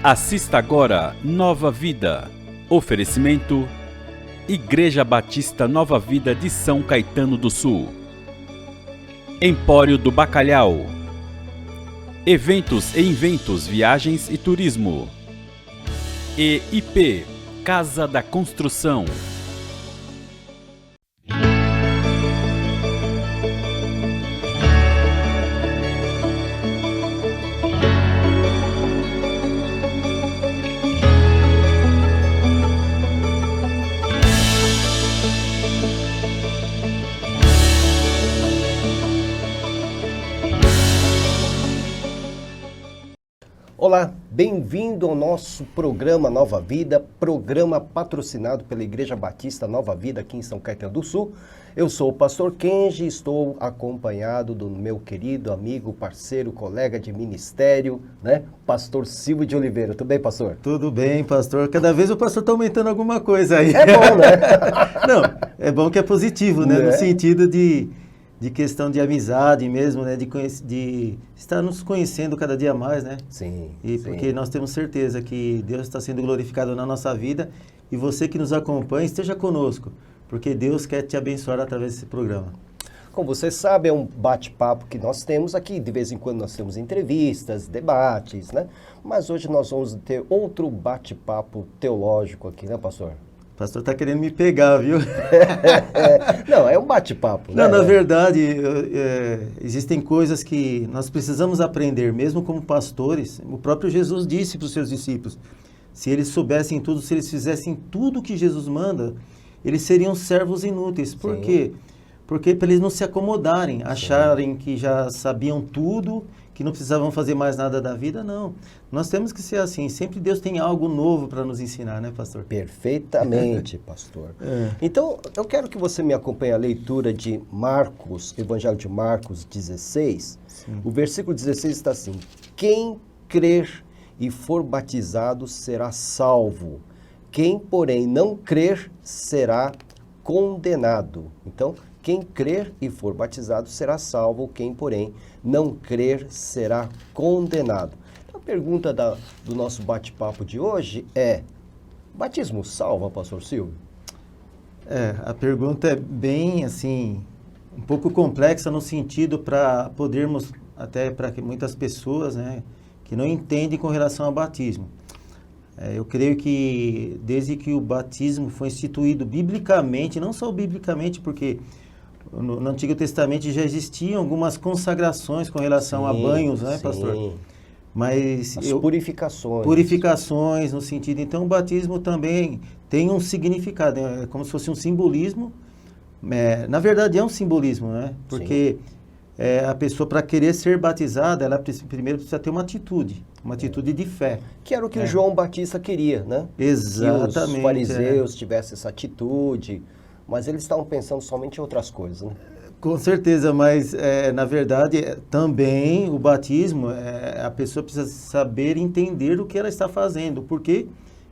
Assista agora Nova Vida. Oferecimento: Igreja Batista Nova Vida de São Caetano do Sul. Empório do Bacalhau. Eventos e Inventos, Viagens e Turismo. E IP, Casa da Construção. Olá, bem-vindo ao nosso programa Nova Vida, programa patrocinado pela Igreja Batista Nova Vida aqui em São Caetano do Sul. Eu sou o pastor Kenji e estou acompanhado do meu querido amigo, parceiro, colega de ministério, pastor Silvio de Oliveira. Tudo bem, pastor? Tudo bem, pastor. Cada vez o pastor está aumentando alguma coisa aí. É bom, né? Não, é bom que é positivo, né? No sentido de questão de amizade mesmo, né? De estar nos conhecendo cada dia mais, né? Sim. Porque nós temos certeza que Deus está sendo glorificado na nossa vida e você que nos acompanha, esteja conosco, porque Deus quer te abençoar através desse programa. Como você sabe, é um bate-papo que nós temos aqui. De vez em quando nós temos entrevistas, debates, né? Mas hoje nós vamos ter outro bate-papo teológico aqui, né, pastor? O pastor está querendo me pegar, viu? Não, é um bate-papo, né? Não, na verdade, existem coisas que nós precisamos aprender, mesmo como pastores. O próprio Jesus disse para os seus discípulos, se eles soubessem tudo, se eles fizessem tudo o que Jesus manda, eles seriam servos inúteis. Por quê? Porque para eles não se acomodarem, acharem que já sabiam tudo, que não precisavam fazer mais nada da vida, não. Nós temos que ser assim, sempre Deus tem algo novo para nos ensinar, né, pastor? Perfeitamente, pastor. Então, eu quero que você me acompanhe a leitura de Marcos, Evangelho de Marcos 16. Sim. O versículo 16 está assim: quem crer e for batizado será salvo, quem, porém, não crer será condenado. Então, quem crer e for batizado será salvo, quem, porém, não crer será condenado. Então, a pergunta do nosso bate-papo de hoje é: batismo salva, pastor Silvio? A pergunta é bem, assim, um pouco complexa no sentido para podermos, até para que muitas pessoas, né, que não entendem com relação ao batismo. Eu creio que desde que o batismo foi instituído biblicamente, não só biblicamente, porque no Antigo Testamento já existiam algumas consagrações com relação a banhos, né, pastor? Mas purificações no sentido. Então, o batismo também tem um significado, é como se fosse um simbolismo. Na verdade, é um simbolismo, né? Porque a pessoa, para querer ser batizada, ela primeiro precisa ter uma atitude de fé. Que era o que o João Batista queria, né? Exatamente. Que os fariseus tivessem essa atitude. Mas eles estavam pensando somente em outras coisas, né? Com certeza, mas na verdade também o batismo, a pessoa precisa saber entender o que ela está fazendo, por que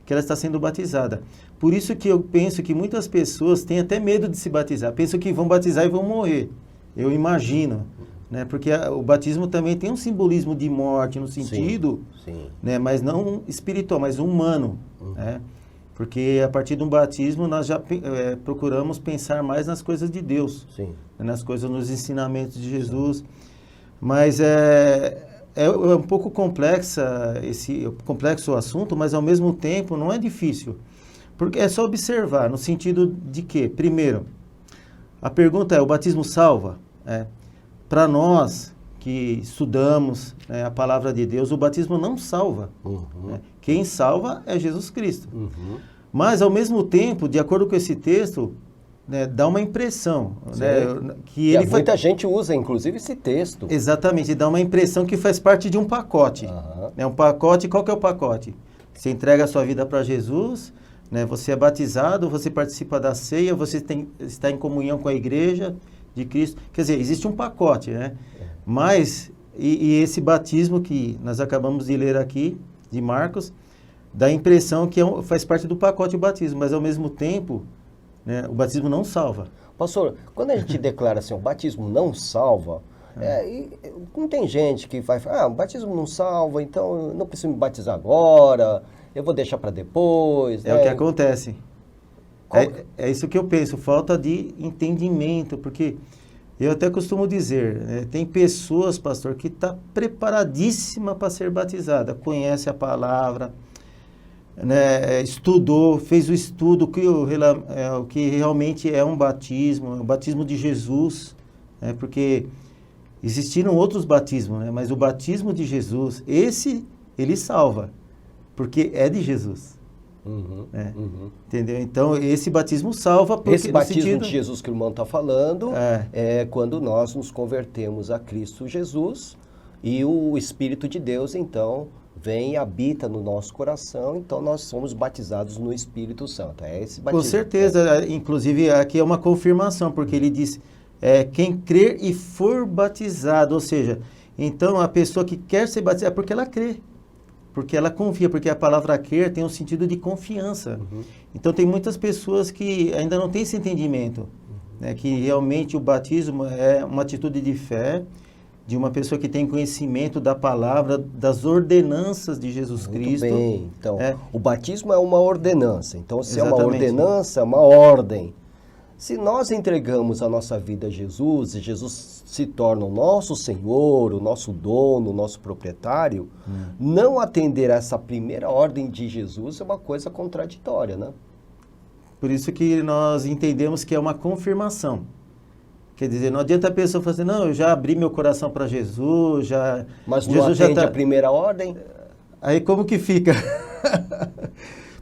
ela está sendo batizada. Por isso que eu penso que muitas pessoas têm até medo de se batizar, pensam que vão batizar e vão morrer, eu imagino, né? Porque o batismo também tem um simbolismo de morte no sentido, né? Mas não espiritual, mas humano, né? Porque a partir de um batismo nós já procuramos pensar mais nas coisas de Deus, nas coisas, nos ensinamentos de Jesus. Mas é um pouco complexo o assunto, mas ao mesmo tempo não é difícil. Porque é só observar, no sentido de que, primeiro, a pergunta é: o batismo salva? Para nós que estudamos a palavra de Deus, o batismo não salva. Né? Quem salva é Jesus Cristo. Mas, ao mesmo tempo, de acordo com esse texto, dá uma impressão. Que muita gente usa, inclusive, esse texto. Exatamente, dá uma impressão que faz parte de um pacote. Um pacote, qual que é o pacote? Você entrega a sua vida para Jesus, você é batizado, você participa da ceia, você está em comunhão com a igreja de Cristo. Quer dizer, existe um pacote, né? Mas, e esse batismo que nós acabamos de ler aqui, de Marcos, dá a impressão que faz parte do pacote do batismo, mas ao mesmo tempo, o batismo não salva. Pastor, quando a gente declara assim, o batismo não salva, Não tem gente que vai falar, o batismo não salva, então eu não preciso me batizar agora, eu vou deixar para depois. É o que acontece. É isso que eu penso, falta de entendimento, porque eu até costumo dizer, né, tem pessoas, pastor, que está preparadíssima para ser batizada, conhece a palavra, né, estudou, fez o estudo, o que realmente é um batismo, o batismo de Jesus, né, porque existiram outros batismos, né, mas o batismo de Jesus, esse, ele salva, porque é de Jesus. Né? Entendeu? Então, esse batismo salva. Porque, esse batismo de Jesus que o irmão está falando é quando nós nos convertemos a Cristo Jesus e o Espírito de Deus, então, vem e habita no nosso coração, então nós somos batizados no Espírito Santo. É esse batismo. Com certeza, inclusive aqui é uma confirmação, porque ele diz, quem crer e for batizado, ou seja, então a pessoa que quer ser batizada é porque ela crê. Porque ela confia, porque a palavra crer tem um sentido de confiança. Então tem muitas pessoas que ainda não têm esse entendimento, né, que realmente o batismo é uma atitude de fé, de uma pessoa que tem conhecimento da palavra, das ordenanças de Jesus Cristo. Muito bem. Então, o batismo é uma ordenança. Então, se Exatamente. é uma ordenança, é uma ordem. Se nós entregamos a nossa vida a Jesus, e Jesus se torna o nosso Senhor, o nosso dono, o nosso proprietário, não atender a essa primeira ordem de Jesus é uma coisa contraditória, né? Por isso que nós entendemos que é uma confirmação. Quer dizer, não adianta a pessoa falar assim, não, eu já abri meu coração para Jesus, já... Mas não Jesus atende a primeira ordem? Aí como que fica?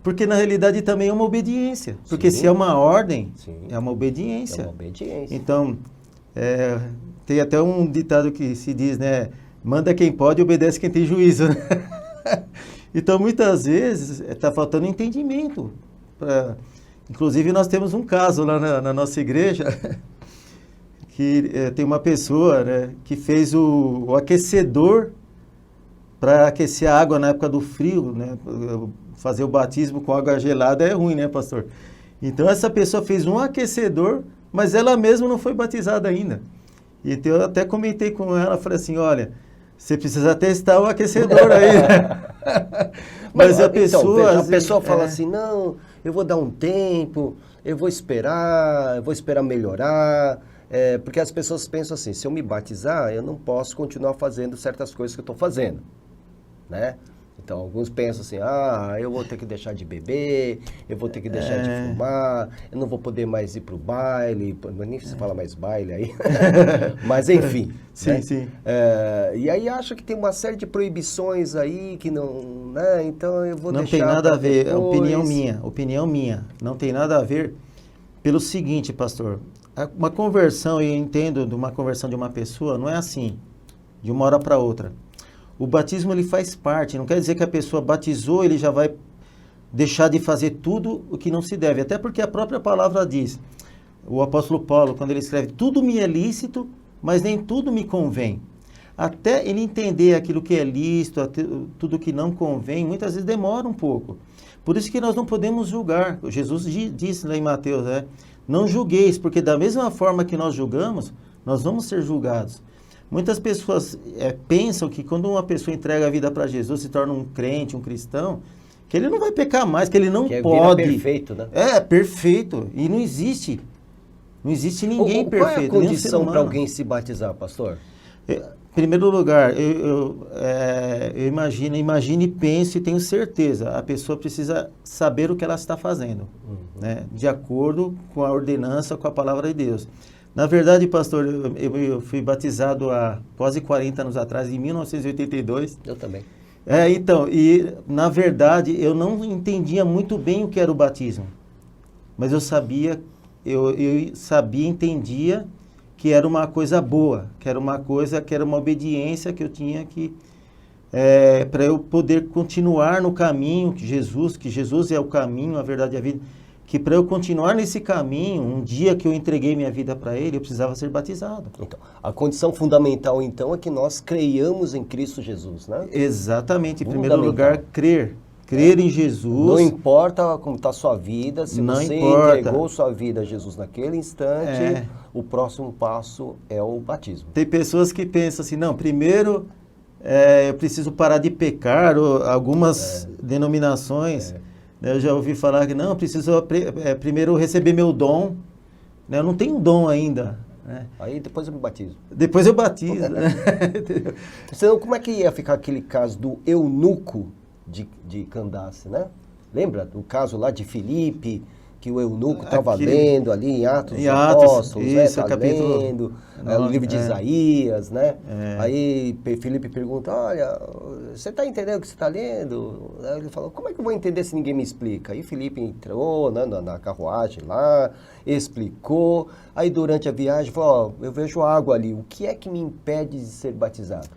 Porque na realidade também é uma obediência. Porque se é uma ordem, é uma obediência. É uma obediência. Então, tem até um ditado que se diz, né? Manda quem pode e obedece quem tem juízo. Então, muitas vezes, está faltando entendimento. Inclusive, nós temos um caso lá na nossa igreja, que tem uma pessoa, né, que fez o aquecedor para aquecer a água na época do frio, né? Fazer o batismo com água gelada é ruim, né, pastor? Então, essa pessoa fez um aquecedor, mas ela mesma não foi batizada ainda. Então, eu até comentei com ela, falei assim, olha, você precisa testar o aquecedor aí. Mas a pessoa fala assim, não, eu vou dar um tempo, eu vou esperar melhorar. Porque as pessoas pensam assim, se eu me batizar, eu não posso continuar fazendo certas coisas que eu estou fazendo, né? Então, alguns pensam assim, eu vou ter que deixar de beber, eu vou ter que deixar de fumar, eu não vou poder mais ir para o baile, nem se fala mais baile aí, mas enfim. Sim, né? sim. E aí acha que tem uma série de proibições aí que não, né? Então eu vou não deixar. Não tem nada a ver, depois. opinião minha, não tem nada a ver pelo seguinte, pastor, uma conversão, eu entendo de uma conversão de uma pessoa, não é assim, de uma hora para outra. O batismo ele faz parte, não quer dizer que a pessoa batizou, ele já vai deixar de fazer tudo o que não se deve. Até porque a própria palavra diz, o apóstolo Paulo, quando ele escreve, tudo me é lícito, mas nem tudo me convém. Até ele entender aquilo que é lícito, tudo que não convém, muitas vezes demora um pouco. Por isso que nós não podemos julgar. Jesus disse lá em Mateus, não julgueis, porque da mesma forma que nós julgamos, nós vamos ser julgados. Muitas pessoas pensam que quando uma pessoa entrega a vida para Jesus, se torna um crente, um cristão, que ele não vai pecar mais, que ele não pode. É perfeito, né? Perfeito. E não existe. Não existe ninguém perfeito. Qual é a condição para alguém se batizar, pastor? Em primeiro lugar, eu imagine e pense e tenho certeza, a pessoa precisa saber o que ela está fazendo, né? De acordo com a ordenança, com a palavra de Deus. Na verdade, pastor, eu fui batizado há quase 40 anos atrás, em 1982. Eu também. Então, e na verdade eu não entendia muito bem o que era o batismo. Mas eu sabia, entendia que era uma coisa boa, que era uma obediência que eu tinha que, para eu poder continuar no caminho que Jesus é o caminho, a verdade e a vida. Que para eu continuar nesse caminho, um dia que eu entreguei minha vida para Ele, eu precisava ser batizado. Então, a condição fundamental, então, é que nós creiamos em Cristo Jesus, né? Exatamente. Em primeiro lugar, crer crer em Jesus. Não importa como está a sua vida, se Não você importa. entregou sua vida a Jesus naquele instante, o próximo passo é o batismo. Tem pessoas que pensam assim, não, primeiro eu preciso parar de pecar, ou algumas denominações, né, eu já ouvi falar que não, eu preciso primeiro receber meu dom, né, eu não tenho dom ainda. Né? Aí depois eu me batizo. Depois eu batizo. Né? Senão, como é que ia ficar aquele caso do eunuco de Candace, né? Lembra do caso lá de Filipe, que o eunuco estava lendo ali em Atos dos Apóstolos, isso, né? Tá capítulo... lendo o livro de Isaías, né? Aí Filipe pergunta, olha, você está entendendo o que você está lendo? Aí ele falou, como é que eu vou entender se ninguém me explica? Aí Filipe entrou, né, na carruagem lá, explicou, aí durante a viagem falou, eu vejo água ali, o que é que me impede de ser batizado?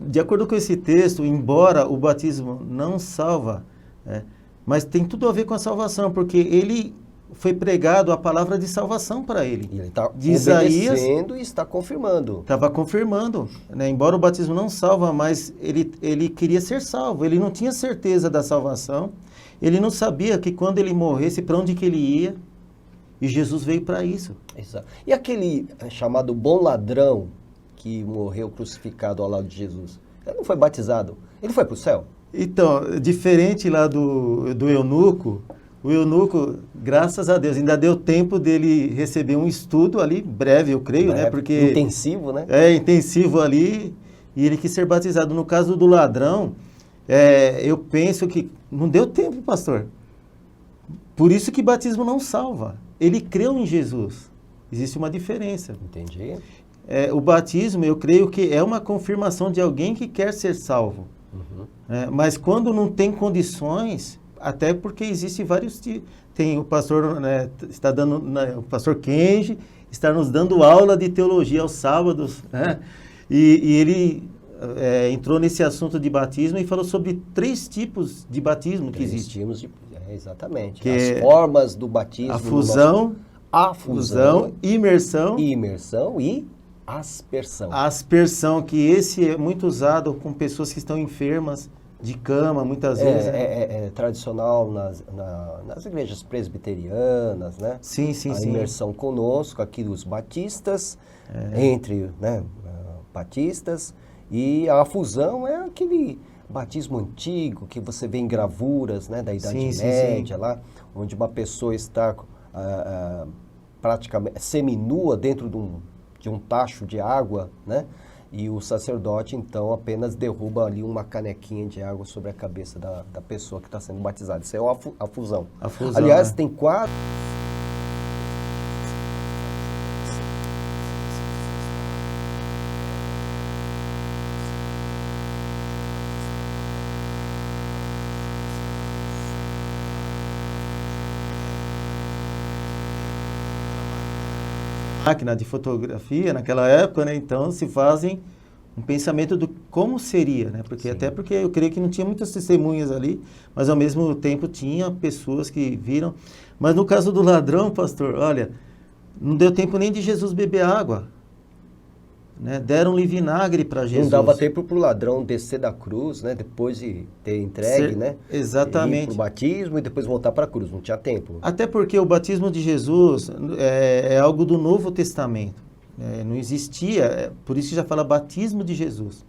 De acordo com esse texto, embora o batismo não salva, mas tem tudo a ver com a salvação, porque ele foi pregado a palavra de salvação para ele. E ele está obedecendo e está confirmando. Estava confirmando, né? Embora o batismo não salva, mas ele queria ser salvo. Ele não tinha certeza da salvação. Ele não sabia que quando ele morresse, para onde que ele ia. E Jesus veio para isso. Exato. E aquele chamado bom ladrão que morreu crucificado ao lado de Jesus, ele não foi batizado? Ele foi para o céu? Então, diferente lá do eunuco, o eunuco, graças a Deus, ainda deu tempo dele receber um estudo ali, breve eu creio, né? Porque intensivo, né? Intensivo ali, e ele quis ser batizado. No caso do ladrão, eu penso que não deu tempo, pastor. Por isso que batismo não salva. Ele creu em Jesus. Existe uma diferença. Entendi. O batismo, eu creio que é uma confirmação de alguém que quer ser salvo. Uhum. Mas quando não tem condições, até porque existe vários tipos. Tem o pastor, né, está dando, né, o pastor Kenji está nos dando aula de teologia aos sábados, né? E ele entrou nesse assunto de batismo e falou sobre 3 tipos de batismo que existem. Exatamente. Que as formas do batismo. A fusão, imersão e aspersão. Aspersão, que esse é muito usado com pessoas que estão enfermas, de cama, muitas vezes. É tradicional nas igrejas presbiterianas, né? Sim. A imersão conosco, aqui dos batistas, entre batistas, e a fusão é aquele batismo antigo que você vê em gravuras, né, da Idade Média, lá, onde uma pessoa está praticamente seminua dentro de um tacho de água, né? E o sacerdote, então, apenas derruba ali uma canequinha de água sobre a cabeça da pessoa que está sendo batizada. Isso é a fusão. Aliás, tem 4... máquina de fotografia naquela época, né? Então se fazem um pensamento do como seria, né? Porque até porque eu creio que não tinha muitas testemunhas ali, mas ao mesmo tempo tinha pessoas que viram. Mas no caso do ladrão, pastor, olha, não deu tempo nem de Jesus beber água, né? Deram-lhe vinagre para Jesus. Não dava tempo para o ladrão descer da cruz, né? Depois de ter entregue, né? Exatamente. Ir para o batismo e depois voltar para a cruz. Não tinha tempo. Até porque o batismo de Jesus é algo do Novo Testamento. Não existia, por isso que já fala batismo de Jesus.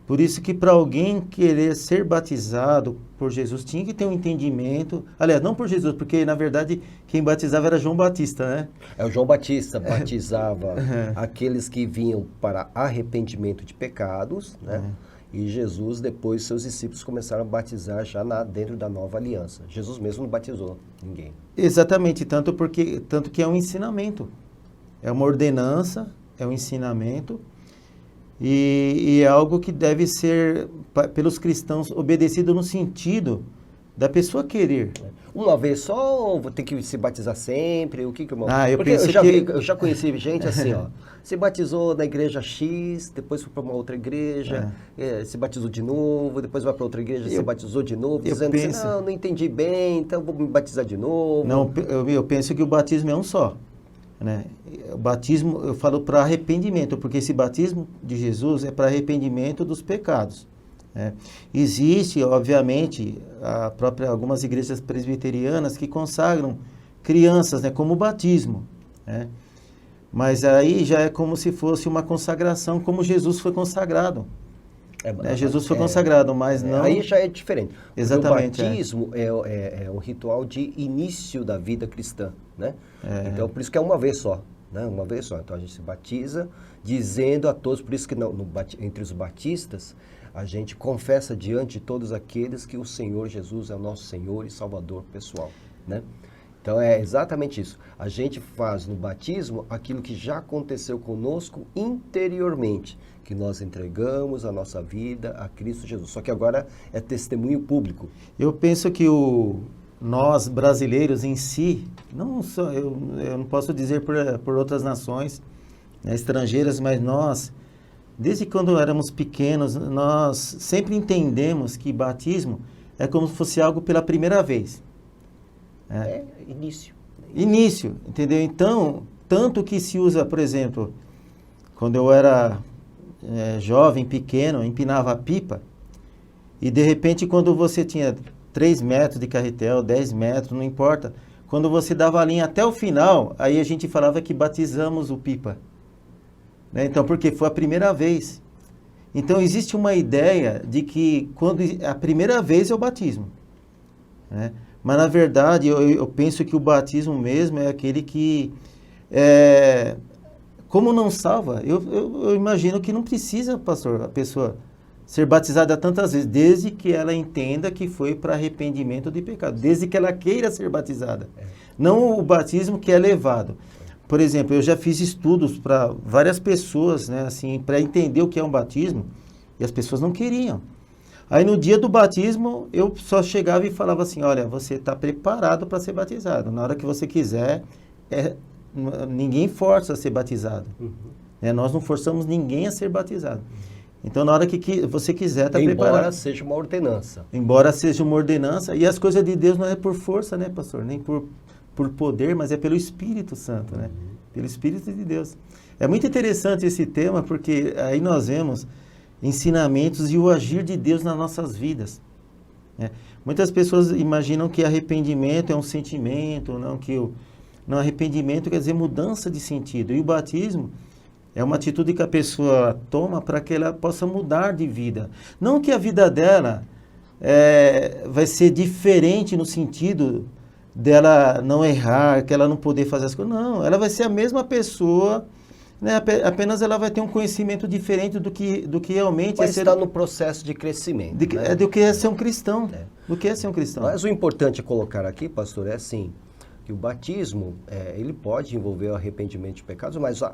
Por isso que para alguém querer ser batizado por Jesus tinha que ter um entendimento. Aliás, não por Jesus, porque na verdade quem batizava era João Batista, né? O João Batista batizava aqueles que vinham para arrependimento de pecados, né? E Jesus, depois, seus discípulos começaram a batizar já dentro da nova aliança. Jesus mesmo não batizou ninguém. Exatamente, tanto que é um ensinamento. É uma ordenança, é um ensinamento. E é algo que deve ser, pelos cristãos, obedecido no sentido da pessoa querer. Uma vez só ou vou ter que se batizar sempre? O que que eu... Porque eu já conheci gente assim, ó. Se batizou na igreja X, depois foi para uma outra igreja, se batizou de novo, depois vai para outra igreja, se batizou de novo, dizendo assim, não entendi bem, então vou me batizar de novo. Não, eu penso que o batismo é um só. Né? O batismo, eu falo para arrependimento, porque esse batismo de Jesus é para arrependimento dos pecados. Existe, obviamente, algumas igrejas presbiterianas que consagram crianças, né, como o batismo, né? Mas aí já é como se fosse uma consagração, como Jesus foi consagrado. Jesus foi consagrado, mas não... Aí já é diferente. Exatamente. O batismo é um ritual de início da vida cristã, né? Então, por isso que é uma vez só, né? Uma vez só. Então, a gente se batiza dizendo a todos, por isso que entre os batistas, a gente confessa diante de todos aqueles que o Senhor Jesus é o nosso Senhor e Salvador pessoal, né? Então, é exatamente isso. A gente faz no batismo aquilo que já aconteceu conosco interiormente, que nós entregamos a nossa vida a Cristo Jesus. Só que agora é testemunho público. Eu penso que nós, brasileiros em si, eu não posso dizer por outras nações, né, estrangeiras, mas nós, desde quando éramos pequenos, nós sempre entendemos que batismo é como se fosse algo pela primeira vez. Início. Início, entendeu? Então, tanto que se usa, por exemplo, quando eu era jovem, pequeno, empinava a pipa, e de repente quando você tinha 3 metros de carretel, 10 metros, não importa, quando você dava a linha até o final, aí a gente falava que batizamos o pipa. Né? Então, porque foi a primeira vez. Então, existe uma ideia de que quando a primeira vez é o batismo, né? Mas, na verdade, eu penso que o batismo mesmo é aquele que, como não salva, eu imagino que não precisa, pastor, a pessoa ser batizada tantas vezes, desde que ela entenda que foi para arrependimento de pecado, desde que ela queira ser batizada. Não o batismo que é levado. Por exemplo, eu já fiz estudos para várias pessoas, né, assim, para entender o que é um batismo, e as pessoas não queriam. Aí no dia do batismo, eu só chegava e falava assim, olha, você está preparado para ser batizado. Na hora que você quiser, ninguém força a ser batizado. Nós não forçamos ninguém a ser batizado. Então, na hora que você quiser, está preparado. Embora seja uma ordenança. Embora seja uma ordenança. E as coisas de Deus não é por força, né, pastor? Nem por poder, mas é pelo Espírito Santo, né? Pelo Espírito de Deus. É muito interessante esse tema, porque aí nós vemos ensinamentos e o agir de Deus nas nossas vidas. Né? Muitas pessoas imaginam que arrependimento é um sentimento, não, arrependimento quer dizer mudança de sentido. E o batismo é uma atitude que a pessoa toma para que ela possa mudar de vida. Não que a vida dela vai ser diferente no sentido dela não errar, que ela não poder fazer as coisas. Não, ela vai ser a mesma pessoa, né? Apenas ela vai ter um conhecimento diferente do que realmente vai estar no processo de crescimento. Do que é ser um cristão. Do que é ser um cristão. Mas o importante colocar aqui, pastor, é assim, que o batismo, ele pode envolver o arrependimento de pecados, mas o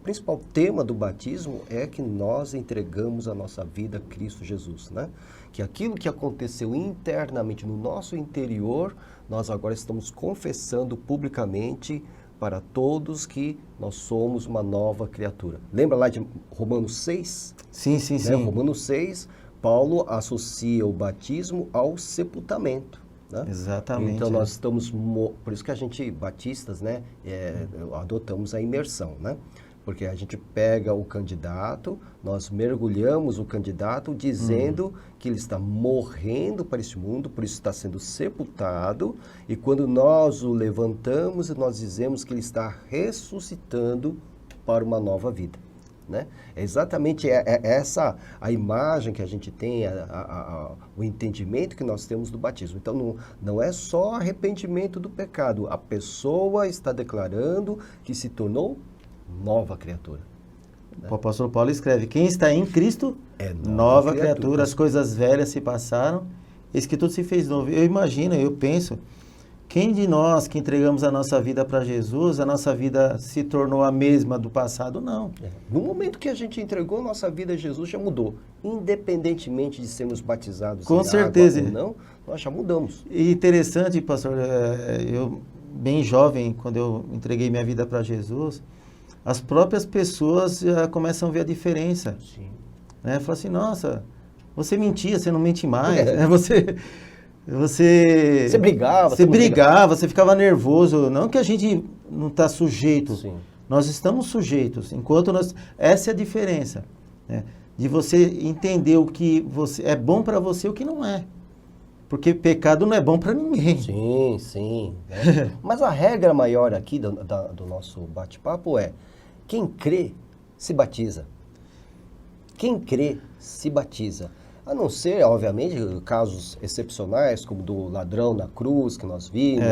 principal tema do batismo é que nós entregamos a nossa vida a Cristo Jesus, né? Que aquilo que aconteceu internamente no nosso interior, nós agora estamos confessando publicamente para todos que nós somos uma nova criatura. Lembra lá de Romanos 6? Sim. Romanos 6, Paulo associa o batismo ao sepultamento. Né? Exatamente. Então nós estamos, por isso que a gente, batistas, né, adotamos a imersão, né? Porque a gente pega o candidato, nós mergulhamos o candidato dizendo que ele está morrendo para este mundo, por isso está sendo sepultado, e quando nós o levantamos, nós dizemos que ele está ressuscitando para uma nova vida. Né? É exatamente essa a imagem que a gente tem, o entendimento que nós temos do batismo. Então, não é só arrependimento do pecado. A pessoa está declarando que se tornou nova criatura. Né? O apóstolo Paulo escreve, quem está em Cristo é nova criatura. As coisas velhas se passaram, eis que tudo se fez novo. Eu imagino, eu penso, quem de nós que entregamos a nossa vida para Jesus, a nossa vida se tornou a mesma do passado? Não. No momento que a gente entregou a nossa vida a Jesus, já mudou. Independentemente de sermos batizados com certeza. Água ou não, nós já mudamos. E interessante, pastor, eu bem jovem, quando eu entreguei minha vida para Jesus, as próprias pessoas já começam a ver a diferença. Sim. Né? Falam assim, nossa, você mentia, você não mente mais. Você brigava. Você brigava, você ficava nervoso. Não que a gente não está sujeito. Sim. Nós estamos sujeitos, enquanto nós... Essa é a diferença, né? De você entender o que é bom para você e o que não é. Porque pecado não é bom para ninguém. Sim, sim. Né? Mas a regra maior aqui do nosso bate-papo é: quem crê, se batiza. Quem crê, se batiza. A não ser, obviamente, casos excepcionais, como do ladrão na cruz, que nós vimos,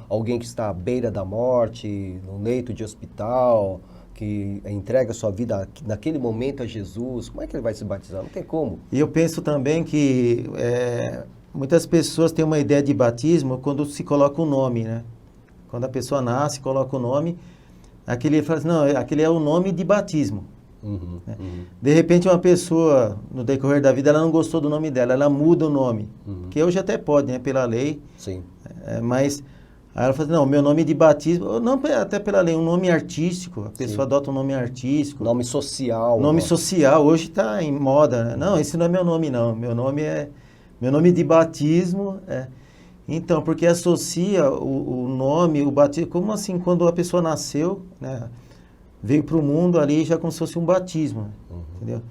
alguém que está à beira da morte, no leito de hospital, que entrega sua vida naquele momento a Jesus. Como é que ele vai se batizar? Não tem como. E eu penso também que muitas pessoas têm uma ideia de batismo quando se coloca o nome, né? Quando a pessoa nasce, coloca o nome, aquele fala assim, não, aquele é o nome de batismo. Né? De repente uma pessoa, no decorrer da vida, ela não gostou do nome dela, ela muda o nome, que hoje até pode, né, pela lei. Sim. Mas aí ela fala assim, não, meu nome de batismo, não até pela lei, um nome artístico, a pessoa adota um nome artístico. Nome social. Nome social, hoje está em moda, né? Não, esse não é meu nome não, meu nome de batismo Então, porque associa o nome, o batismo, como assim, quando a pessoa nasceu, né? Veio para o mundo ali já como se fosse um batismo, entendeu?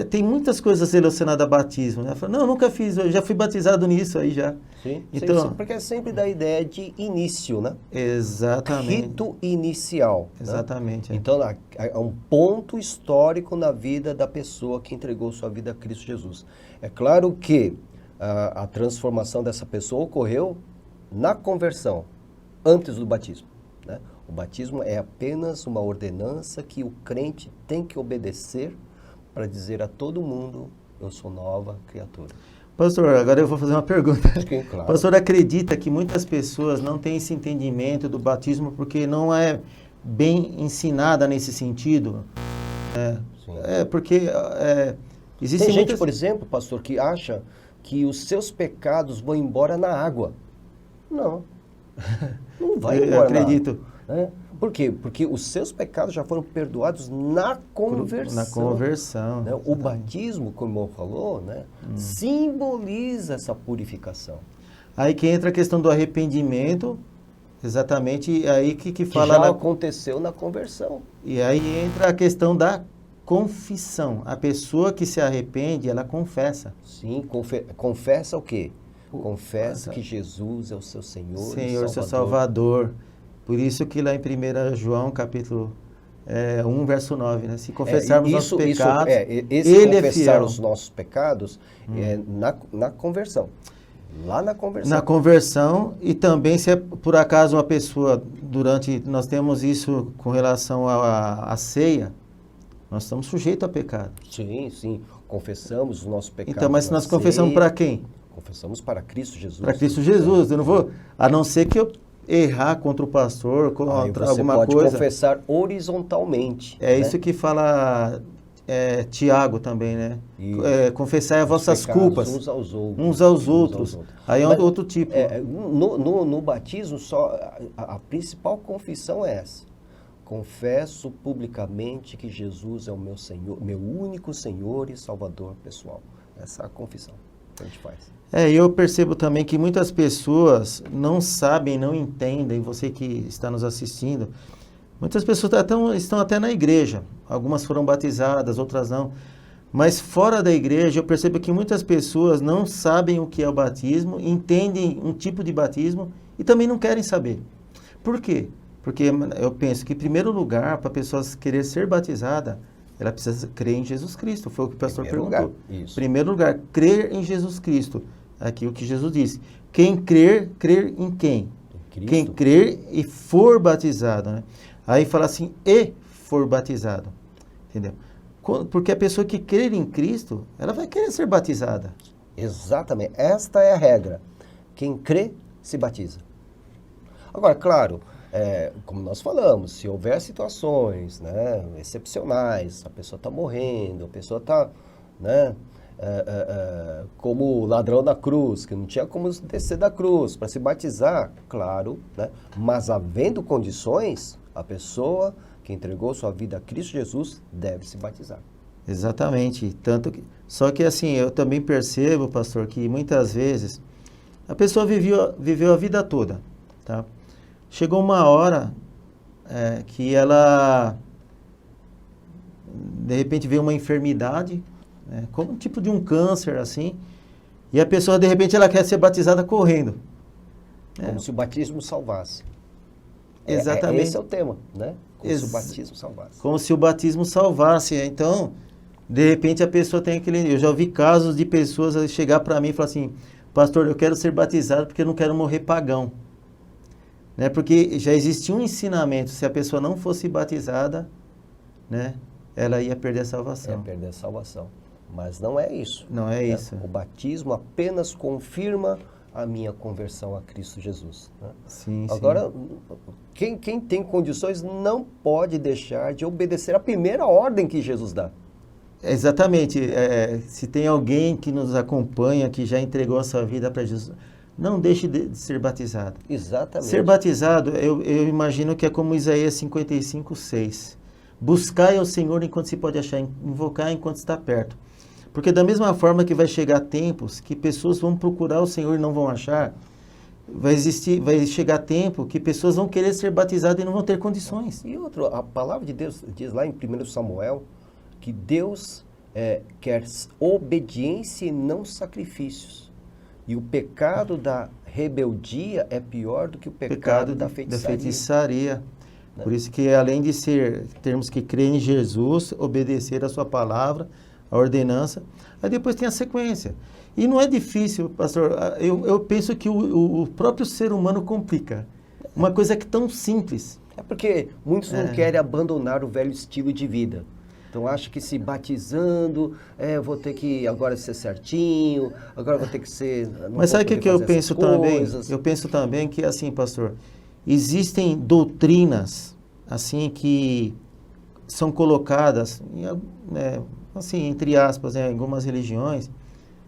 Tem muitas coisas relacionadas a batismo, né? Fala, não, nunca fiz, eu já fui batizado nisso aí já. Sim, então, sim, porque é sempre da ideia de início, né? Exatamente. Rito inicial. Exatamente. Né? Então, é um ponto histórico na vida da pessoa que entregou sua vida a Cristo Jesus. É claro que a transformação dessa pessoa ocorreu na conversão, antes do batismo, né? O batismo é apenas uma ordenança que o crente tem que obedecer para dizer a todo mundo, eu sou nova criatura. Pastor, agora eu vou fazer uma pergunta. Claro. Pastor, acredita que muitas pessoas não têm esse entendimento do batismo porque não é bem ensinada nesse sentido? Porque existe Tem gente, por exemplo, pastor, que acha que os seus pecados vão embora na água. Não. Não vai embora. Eu acredito. Por quê? Porque os seus pecados já foram perdoados na conversão. Na conversão. Né? O batismo, como o irmão falou, né? Simboliza essa purificação. Aí que entra a questão do arrependimento, exatamente aí que fala... Que já aconteceu na conversão. E aí entra a questão da confissão. A pessoa que se arrepende, ela confessa. Sim, confessa o quê? Confessa que Jesus é o seu Senhor e Salvador. Seu Salvador. Por isso que lá em 1 João, capítulo 1, verso 9, né? Se confessarmos nossos pecados, Ele é fiel. Os nossos pecados na conversão. Lá na conversão. Na conversão, e também se por acaso uma pessoa, nós temos isso com relação à ceia, nós estamos sujeitos a pecado. Sim, sim. Confessamos os nossos pecados. Então, mas nós confessamos para quem? Confessamos para Cristo Jesus. Para Cristo Jesus. Eu não vou, a não ser que eu errar contra o pastor, contra alguma coisa. Você pode confessar horizontalmente. Isso que fala Tiago também, né? Confessar as vossas culpas uns aos outros. Aí é outro tipo. No batismo, a principal confissão é essa. Confesso publicamente que Jesus é o meu Senhor, meu único Senhor e Salvador pessoal. Essa é a confissão que a gente faz. Eu percebo também que muitas pessoas não sabem, não entendem, você que está nos assistindo, muitas pessoas estão até na igreja, algumas foram batizadas, outras não, mas fora da igreja eu percebo que muitas pessoas não sabem o que é o batismo, entendem um tipo de batismo e também não querem saber. Por quê? Porque eu penso que, em primeiro lugar, para a pessoa querer ser batizada, ela precisa crer em Jesus Cristo. Foi o que o pastor perguntou. Em primeiro lugar, crer em Jesus Cristo. Aqui o que Jesus disse. Quem crer em quem? Quem crer e for batizado. Né? Aí fala assim, e for batizado. Entendeu? Porque a pessoa que crer em Cristo, ela vai querer ser batizada. Exatamente. Esta é a regra. Quem crê, se batiza. Agora, claro... como nós falamos, se houver situações, né, excepcionais, a pessoa está morrendo, a pessoa está, né, como o ladrão da cruz, que não tinha como descer da cruz para se batizar, claro, né, mas havendo condições, a pessoa que entregou sua vida a Cristo Jesus deve se batizar. Exatamente. Só que assim, eu também percebo, pastor, que muitas vezes a pessoa viveu a vida toda, tá? Chegou uma hora, que ela, de repente, vê uma enfermidade, como um tipo de um câncer, assim, e a pessoa, de repente, ela quer ser batizada correndo. Como se o batismo salvasse. Exatamente. Esse é o tema, né? Como se o batismo salvasse. Como se o batismo salvasse. Então, de repente, a pessoa tem aquele... Eu já ouvi casos de pessoas chegar para mim e falar assim, pastor, eu quero ser batizado porque eu não quero morrer pagão. Né? Porque já existia um ensinamento, se a pessoa não fosse batizada, né, ela ia perder a salvação. Ia perder a salvação. Mas não é isso. Não é isso. O batismo apenas confirma a minha conversão a Cristo Jesus. Né? Sim, Agora, quem tem condições não pode deixar de obedecer a primeira ordem que Jesus dá. Exatamente. Se tem alguém que nos acompanha, que já entregou a sua vida para Jesus, não deixe de ser batizado. Exatamente. Ser batizado, eu imagino que é como Isaías 55:6. Buscai ao Senhor enquanto se pode achar, invocar enquanto está perto. Porque da mesma forma que vai chegar tempos que pessoas vão procurar o Senhor e não vão achar, vai chegar tempo que pessoas vão querer ser batizadas e não vão ter condições. E outro, a palavra de Deus diz lá em 1 Samuel que Deus quer obediência e não sacrifícios. E o pecado da rebeldia é pior do que o pecado da feitiçaria. Né? Por isso que além de termos que crer em Jesus, obedecer a sua palavra, a ordenança, aí depois tem a sequência. E não é difícil, pastor, eu penso que o próprio ser humano complica. Uma coisa que é tão simples. É porque muitos não querem abandonar o velho estilo de vida. Então acha que se batizando, eu vou ter que agora ser certinho, agora vou ter que ser... Mas sabe o que eu penso também? Eu penso também que, assim, pastor, existem doutrinas, assim, que são colocadas, assim, entre aspas, em algumas religiões,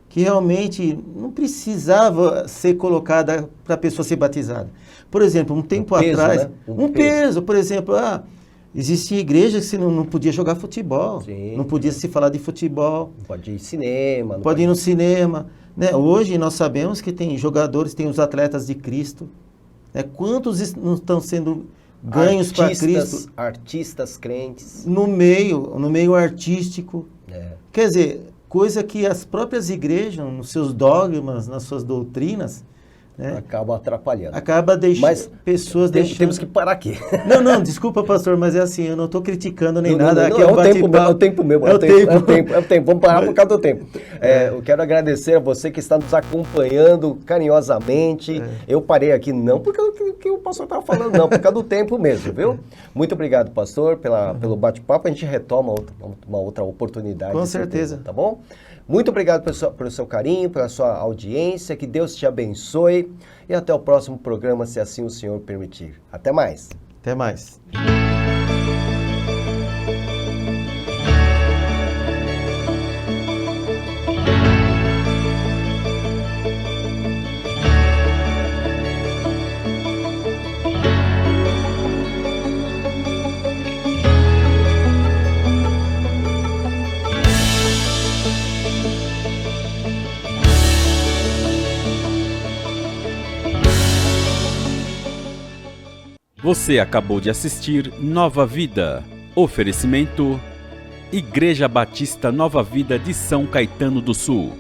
que realmente não precisava ser colocada para a pessoa ser batizada. Por exemplo, um tempo atrás... Né? Um peso, por exemplo, existia igrejas que não podia jogar futebol, Sim. Não podia se falar de futebol. Não pode ir cinema. Não pode ir no cinema. Né? Hoje nós sabemos que tem jogadores, tem os atletas de Cristo. Né? Quantos não estão sendo ganhos para Cristo? Artistas crentes. No meio artístico. Quer dizer, coisa que as próprias igrejas, nos seus dogmas, nas suas doutrinas, né, acaba atrapalhando. Acaba deixando pessoas deixando... Temos que parar aqui. Não, desculpa, pastor, mas é assim, eu não estou criticando nem nada. Não, é o tempo mesmo. É o tempo. Vamos parar por causa do tempo. Eu quero agradecer a você que está nos acompanhando carinhosamente. Eu parei aqui não porque o pastor estava falando, não, por causa do tempo mesmo, viu? Muito obrigado, pastor, pelo bate-papo. A gente retoma uma outra oportunidade. Com certeza. Tempo, tá bom? Muito obrigado pelo seu carinho, pela sua audiência, que Deus te abençoe e até o próximo programa, se assim o Senhor permitir. Até mais. Até mais. Você acabou de assistir Nova Vida. Oferecimento: Igreja Batista Nova Vida de São Caetano do Sul.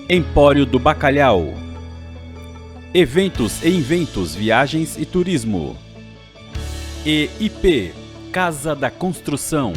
Empório do Bacalhau. Eventos e Inventos, Viagens e Turismo. EIP, Casa da Construção.